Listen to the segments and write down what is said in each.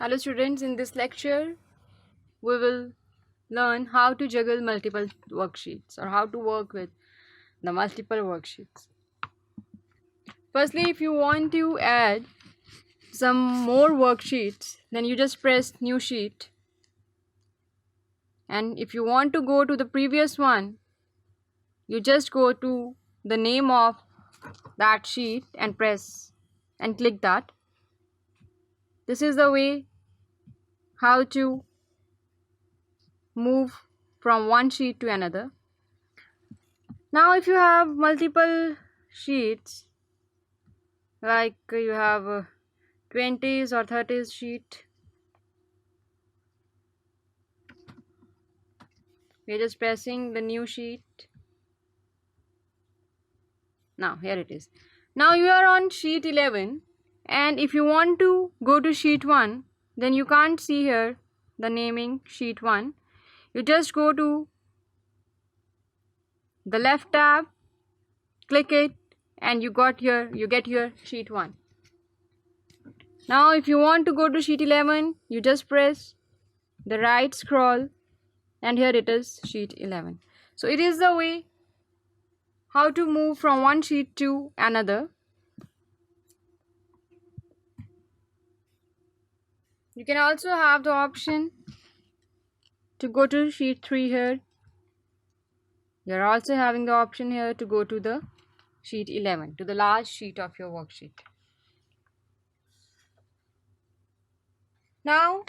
Hello students, in this lecture we will learn how to juggle multiple worksheets or how to work with the multiple worksheets. Firstly, if you want to add some more worksheets, then you just press new sheet, and if you want to go to the previous one, you just go to the name of that sheet and press and click that. This is the way how to move from one sheet to another. Now if you have multiple sheets, like you have 20s or 30s sheet, we're just pressing the new sheet. Now here it is. Now you are on sheet 11, and if you want to go to sheet 1, then you can't see here the naming sheet 1. You just go to the left tab, click it, and you get your sheet 1. Now if you want to go to sheet 11, you just press the right scroll, and here it is, sheet 11. So it is the way how to move from one sheet to another. You can also have the option to go to sheet 3 here. You're also having the option here to go to the sheet 11, to the last sheet of your worksheet. Now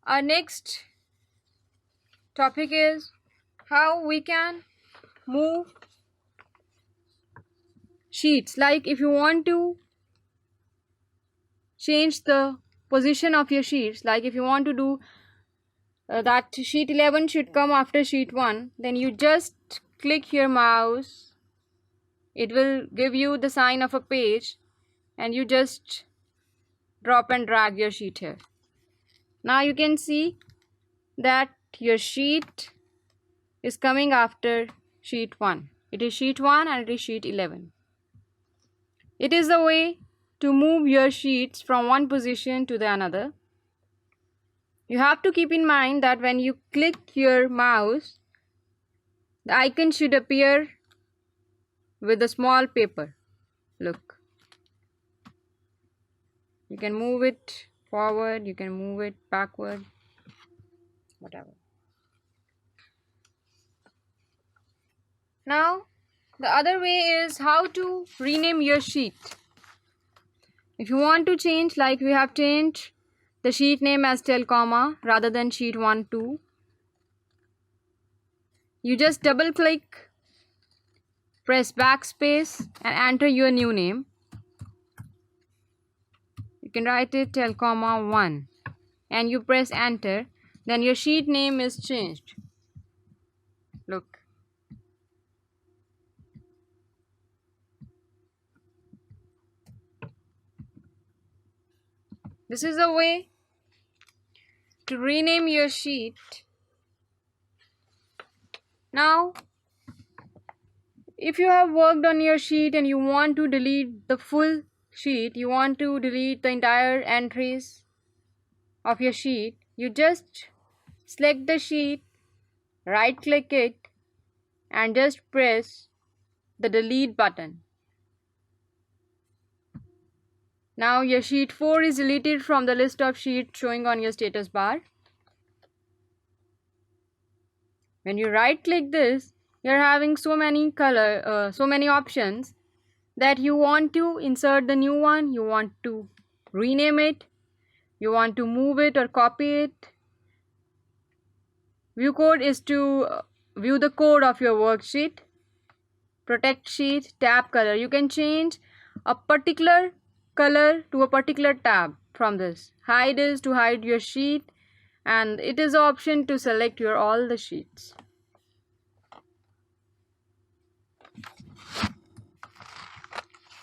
our next topic is how we can move sheets. Like if you want to change the position of your sheets, like if you want to do that sheet 11 should come after sheet 1, then you just click your mouse. It will give you the sign of a page, and you just drop and drag your sheet here. Now you can see that your sheet is coming after sheet 1. It is sheet 1 and it is sheet 11. It is the way to move your sheets from one position to the another. You have to keep in mind that when you click your mouse, the icon should appear with a small paper. Look. You can move it forward, you can move it backward, whatever. Now, the other way is how to rename your sheet. If you want to change, like we have changed the sheet name as tel comma rather than sheet 1 2, you just double click, press backspace, and enter your new name. You can write it tel comma 1, and you press enter. Then your sheet name is changed. Look. This is a way to rename your sheet. Now, if you have worked on your sheet and you want to delete the full sheet, you want to delete the entire entries of your sheet, you just select the sheet, right click it, and just press the delete button. Now your sheet 4 is deleted from the list of sheets showing on your status bar. When you right click this, you're having so many options that you want to insert the new one, you want to rename it, you want to move it or copy it. View code is to view the code of your worksheet. Protect sheet, tab color. You can change a particular color to a particular tab from this. Hide is to hide your sheet, and it is an option to select your all the sheets.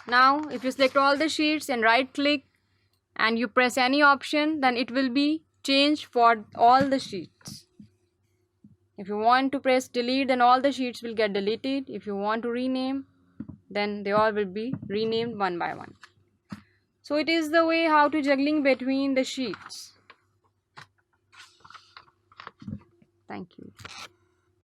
Now if you select all the sheets and right click and you press any option, then it will be changed for all the sheets. If you want to press delete, then all the sheets will get deleted. If you want to rename, then they all will be renamed one by one. So it is the way how to juggling between the sheets. Thank you.